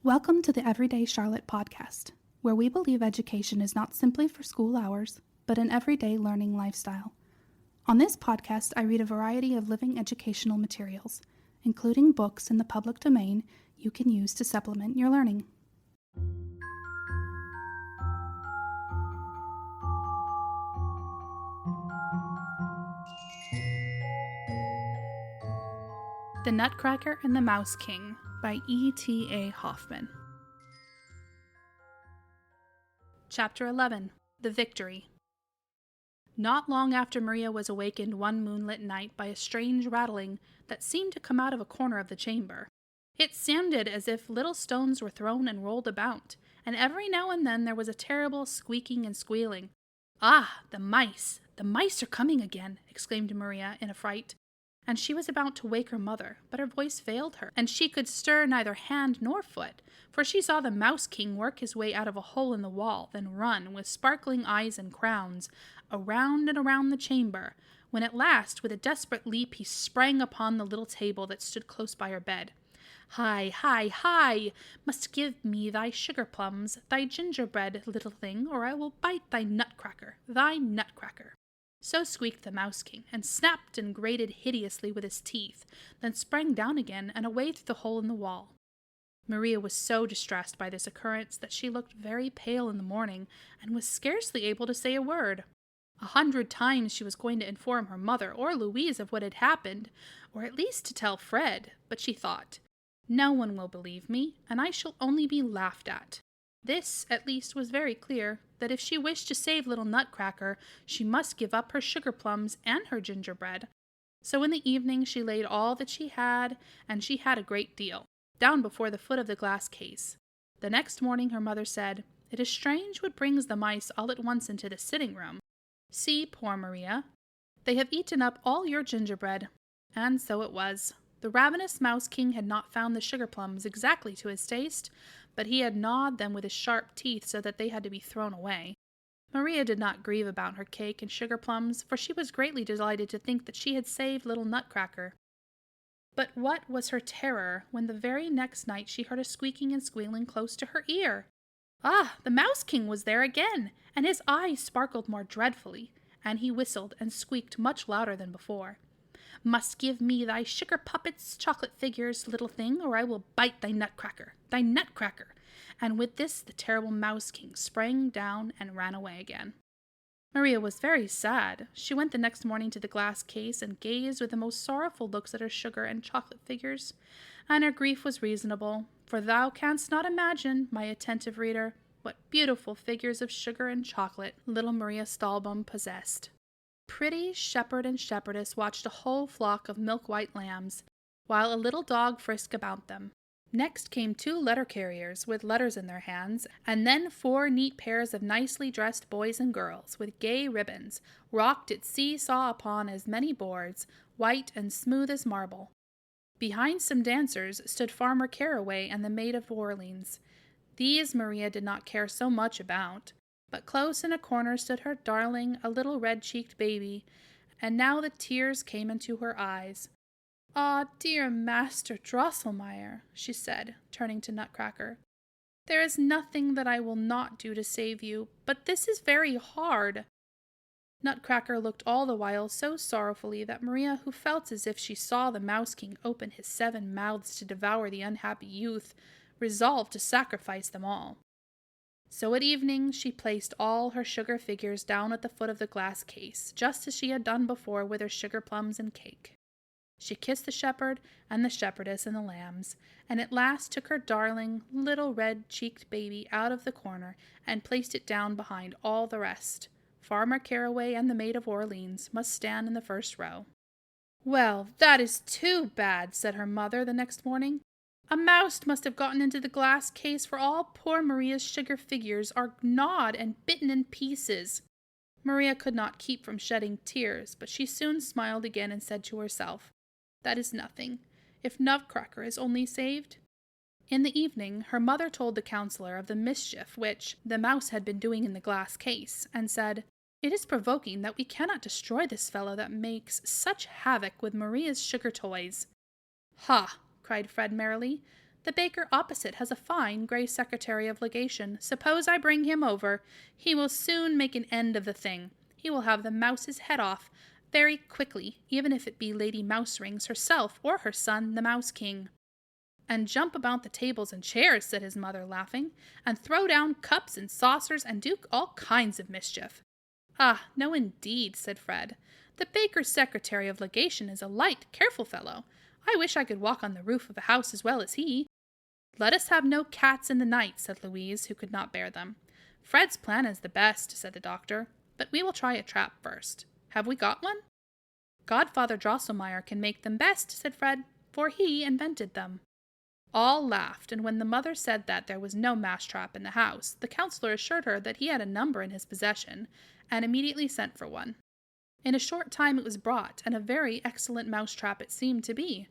Welcome to the Everyday Charlotte podcast, where we believe education is not simply for school hours, but an everyday learning lifestyle. On this podcast, I read a variety of living educational materials, including books in the public domain you can use to supplement your learning. The Nutcracker and the Mouse King by E.T.A. Hoffman. Chapter 11. The Victory. Not long after Maria was awakened one moonlit night by a strange rattling that seemed to come out of a corner of the chamber. It sounded as if little stones were thrown and rolled about, and every now and then there was a terrible squeaking and squealing. "Ah, the mice! The mice are coming again!" exclaimed Maria in a fright. And she was about to wake her mother, but her voice failed her, and she could stir neither hand nor foot, for she saw the Mouse King work his way out of a hole in the wall, then run, with sparkling eyes and crowns, around and around the chamber, when at last, with a desperate leap, he sprang upon the little table that stood close by her bed. "Hi, hi, hi! Must give me thy sugar plums, thy gingerbread, little thing, or I will bite thy nutcracker, thy nutcracker." So squeaked the Mouse King, and snapped and grated hideously with his teeth, then sprang down again and away through the hole in the wall. Maria was so distressed by this occurrence that she looked very pale in the morning, and was scarcely able to say a word. 100 times she was going to inform her mother or Louise of what had happened, or at least to tell Fred, but she thought, "No one will believe me, and I shall only be laughed at." This, at least, was very clear, that if she wished to save little Nutcracker, she must give up her sugar plums and her gingerbread. So in the evening she laid all that she had, and she had a great deal, down before the foot of the glass case. The next morning her mother said, "It is strange what brings the mice all at once into the sitting-room. See, poor Maria, they have eaten up all your gingerbread." And so it was. The ravenous Mouse King had not found the sugar plums exactly to his taste, but he had gnawed them with his sharp teeth so that they had to be thrown away. Maria did not grieve about her cake and sugar plums, for she was greatly delighted to think that she had saved little Nutcracker. But what was her terror when the very next night she heard a squeaking and squealing close to her ear? Ah, the Mouse King was there again, and his eyes sparkled more dreadfully, and he whistled and squeaked much louder than before. "Must give me thy sugar puppets, chocolate figures, little thing, or I will bite thy nutcracker, thy nutcracker." And with this the terrible Mouse King sprang down and ran away again. Maria was very sad. She went the next morning to the glass case and gazed with the most sorrowful looks at her sugar and chocolate figures, and her grief was reasonable, for thou canst not imagine, my attentive reader, what beautiful figures of sugar and chocolate little Maria Stahlbaum possessed. Pretty shepherd and shepherdess watched a whole flock of milk-white lambs, while a little dog frisked about them. Next came 2 letter-carriers with letters in their hands, and then 4 neat pairs of nicely dressed boys and girls, with gay ribbons, rocked its see-saw upon as many boards, white and smooth as marble. Behind some dancers stood Farmer Caraway and the Maid of Orleans. These Maria did not care so much about, but close in a corner stood her darling, a little red-cheeked baby, and now the tears came into her eyes. "Ah, dear Master Drosselmeyer," she said, turning to Nutcracker, "there is nothing that I will not do to save you, but this is very hard." Nutcracker looked all the while so sorrowfully that Maria, who felt as if she saw the Mouse King open his 7 mouths to devour the unhappy youth, resolved to sacrifice them all. So at evening she placed all her sugar figures down at the foot of the glass case, just as she had done before with her sugar plums and cake. She kissed the shepherd and the shepherdess and the lambs, and at last took her darling, little red-cheeked baby out of the corner and placed it down behind all the rest. Farmer Caraway and the Maid of Orleans must stand in the first row. "Well, that is too bad," said her mother the next morning. "A mouse must have gotten into the glass case, for all poor Maria's sugar figures are gnawed and bitten in pieces." Maria could not keep from shedding tears, but she soon smiled again and said to herself, "That is nothing, if Nutcracker is only saved." In the evening, her mother told the counselor of the mischief which the mouse had been doing in the glass case, and said, "It is provoking that we cannot destroy this fellow that makes such havoc with Maria's sugar toys." "Ha!" cried Fred merrily. The baker opposite has a fine gray secretary of legation. Suppose I bring him over. He will soon make an end of the thing. He will have the mouse's head off very quickly, even if it be Lady Mouse-Rings herself or her son, the Mouse King. And jump about the tables and chairs, said his mother, laughing, and throw down cups and saucers and do all kinds of mischief. Ah, no indeed, said Fred. The baker's secretary of legation is a light, careful fellow. I wish I could walk on the roof of a house as well as he. Let us have no cats in the night, said Louise, who could not bear them. Fred's plan is the best, said the doctor, but we will try a trap first. Have we got one? Godfather Drosselmeyer can make them best, said Fred, for he invented them. All laughed, and when the mother said that there was no mouse-trap in the house, the counselor assured her that he had a number in his possession, and immediately sent for one. In a short time it was brought, and a very excellent mouse-trap it seemed to be.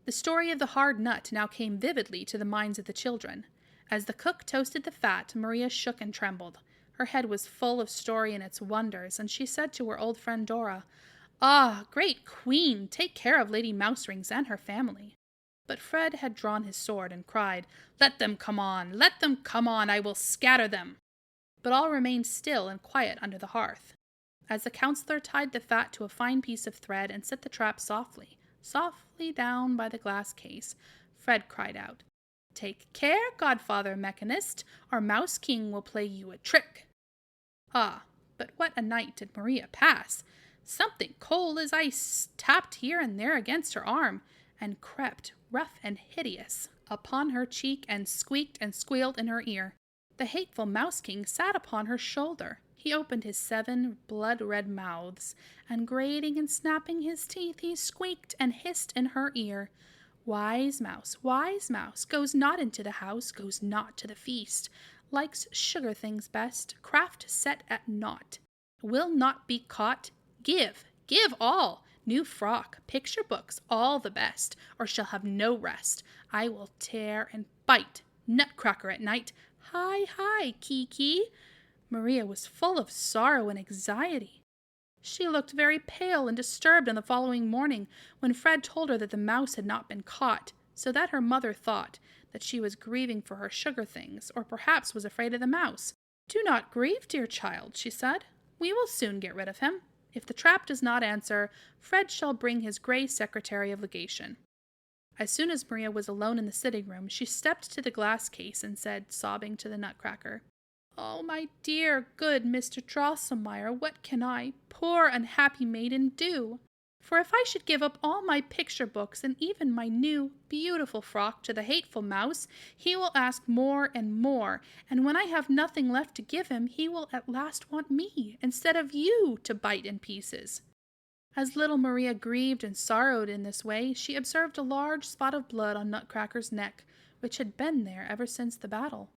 The story of the hard nut now came vividly to the minds of the children. As the cook toasted the fat, Maria shook and trembled. Her head was full of story and its wonders, and she said to her old friend Dora, "Ah, great queen, take care of Lady Mouse-Rings and her family." But Fred had drawn his sword and cried, "Let them come on! Let them come on! I will scatter them!" But all remained still and quiet under the hearth. As the counselor tied the fat to a fine piece of thread and set the trap softly down by the glass case, Fred cried out, "Take care, Godfather Mechanist, or Mouse King will play you a trick." Ah, but what a night did Maria pass! Something cold as ice tapped here and there against her arm, and crept, rough and hideous, upon her cheek, and squeaked and squealed in her ear. The hateful Mouse King sat upon her shoulder. He opened his 7 blood-red mouths, and grating and snapping his teeth, he squeaked and hissed in her ear, wise mouse, goes not into the house, goes not to the feast, likes sugar things best, craft set at naught, will not be caught, give all, new frock, picture books, all the best, or shall have no rest. I will tear and bite, Nutcracker at night, hi, Kiki. Maria was full of sorrow and anxiety. She looked very pale and disturbed on the following morning when Fred told her that the mouse had not been caught, so that her mother thought that she was grieving for her sugar things, or perhaps was afraid of the mouse. "Do not grieve, dear child," she said. "We will soon get rid of him. If the trap does not answer, Fred shall bring his gray secretary of legation." As soon as Maria was alone in the sitting room, she stepped to the glass case and said, sobbing to the Nutcracker, "Oh, my dear, good Mr. Drosselmeyer, what can I, poor unhappy maiden, do? For if I should give up all my picture books and even my new, beautiful frock to the hateful mouse, he will ask more and more, and when I have nothing left to give him, he will at last want me, instead of you, to bite in pieces." As little Maria grieved and sorrowed in this way, she observed a large spot of blood on Nutcracker's neck, which had been there ever since the battle.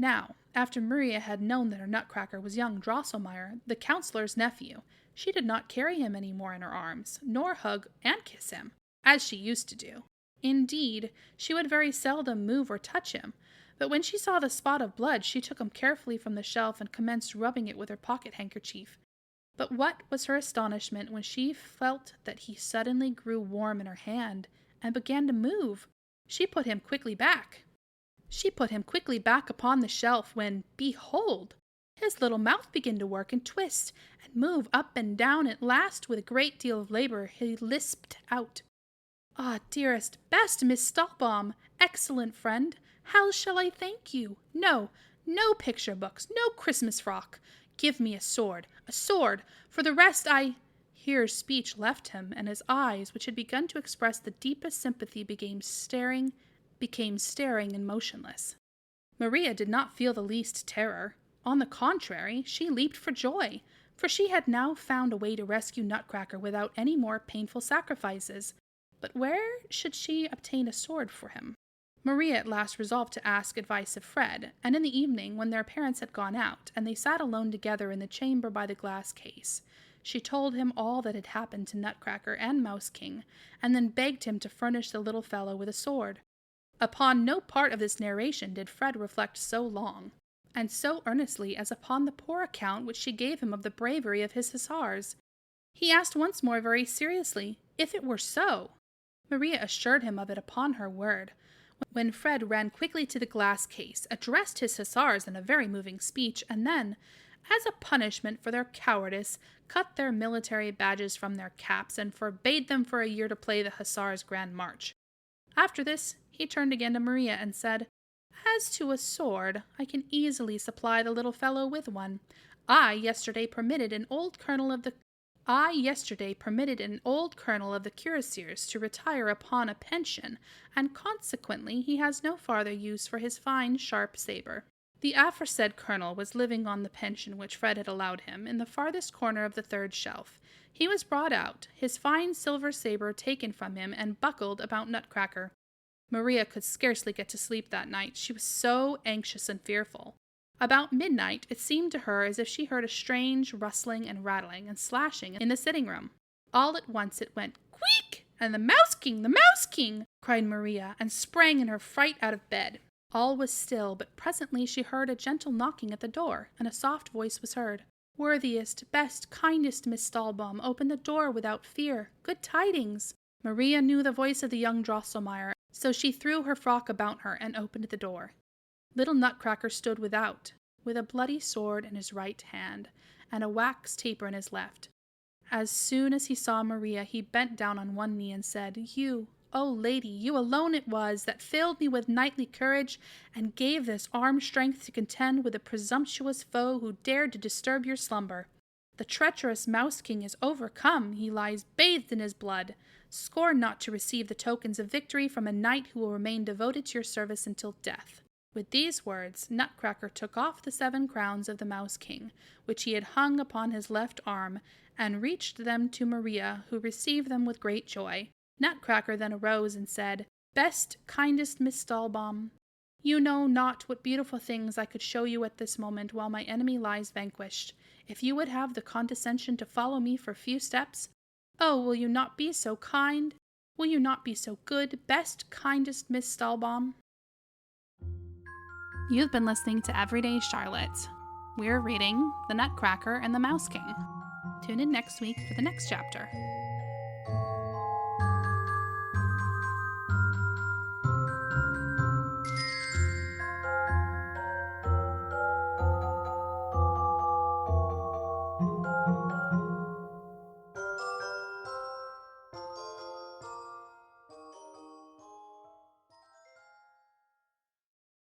Now, after Maria had known that her Nutcracker was young Drosselmeyer, the counselor's nephew, she did not carry him any more in her arms, nor hug and kiss him, as she used to do. Indeed, she would very seldom move or touch him, but when she saw the spot of blood, she took him carefully from the shelf and commenced rubbing it with her pocket-handkerchief. But what was her astonishment when she felt that he suddenly grew warm in her hand and began to move. She put him quickly back upon the shelf when, behold, his little mouth began to work and twist and move up and down. At last, with a great deal of labor, he lisped out, "Ah, dearest, best Miss Stahlbaum, excellent friend, how shall I thank you? No picture books, no Christmas frock. Give me a sword. For the rest Here speech left him, and his eyes, which had begun to express the deepest sympathy, became staring and motionless. Maria did not feel the least terror. On the contrary, she leaped for joy, for she had now found a way to rescue Nutcracker without any more painful sacrifices. But where should she obtain a sword for him? Maria at last resolved to ask advice of Fred, and in the evening, when their parents had gone out, and they sat alone together in the chamber by the glass case, she told him all that had happened to Nutcracker and Mouse King, and then begged him to furnish the little fellow with a sword. Upon no part of this narration did Fred reflect so long, and so earnestly as upon the poor account which she gave him of the bravery of his hussars. He asked once more very seriously, if it were so. Maria assured him of it upon her word. when Fred ran quickly to the glass case, addressed his hussars in a very moving speech, and then, as a punishment for their cowardice, cut their military badges from their caps and forbade them for a year to play the Hussars' Grand March. After this, he turned again to Maria and said, "As to a sword, I can easily supply the little fellow with one. I yesterday permitted an old colonel of the cuirassiers to retire upon a pension, and consequently he has no farther use for his fine, sharp saber." The aforesaid colonel was living on the pension which Fred had allowed him, in the farthest corner of the third shelf. He was brought out, his fine silver saber taken from him and buckled about Nutcracker. Maria could scarcely get to sleep that night, she was so anxious and fearful. About midnight, it seemed to her as if she heard a strange rustling and rattling and slashing in the sitting-room. All at once it went, "Quick!" and "The Mouse King! The Mouse King!" cried Maria, and sprang in her fright out of bed. All was still, but presently she heard a gentle knocking at the door, and a soft voice was heard. "Worthiest, best, kindest Miss Stahlbaum, open the door without fear. Good tidings!" Maria knew the voice of the young Drosselmeyer, so she threw her frock about her and opened the door. Little Nutcracker stood without, with a bloody sword in his right hand, and a wax taper in his left. As soon as he saw Maria, he bent down on one knee and said, "You, O lady, you alone it was that filled me with knightly courage and gave this arm strength to contend with a presumptuous foe who dared to disturb your slumber. The treacherous Mouse King is overcome, he lies bathed in his blood. Scorn not to receive the tokens of victory from a knight who will remain devoted to your service until death." With these words, Nutcracker took off the 7 crowns of the Mouse King, which he had hung upon his left arm, and reached them to Maria, who received them with great joy. Nutcracker then arose and said, "Best, kindest Miss Stahlbaum, you know not what beautiful things I could show you at this moment while my enemy lies vanquished. If you would have the condescension to follow me for a few steps, oh, will you not be so kind? Will you not be so good, best, kindest Miss Stahlbaum?" You've been listening to Everyday Charlotte. We're reading The Nutcracker and the Mouse King. Tune in next week for the next chapter.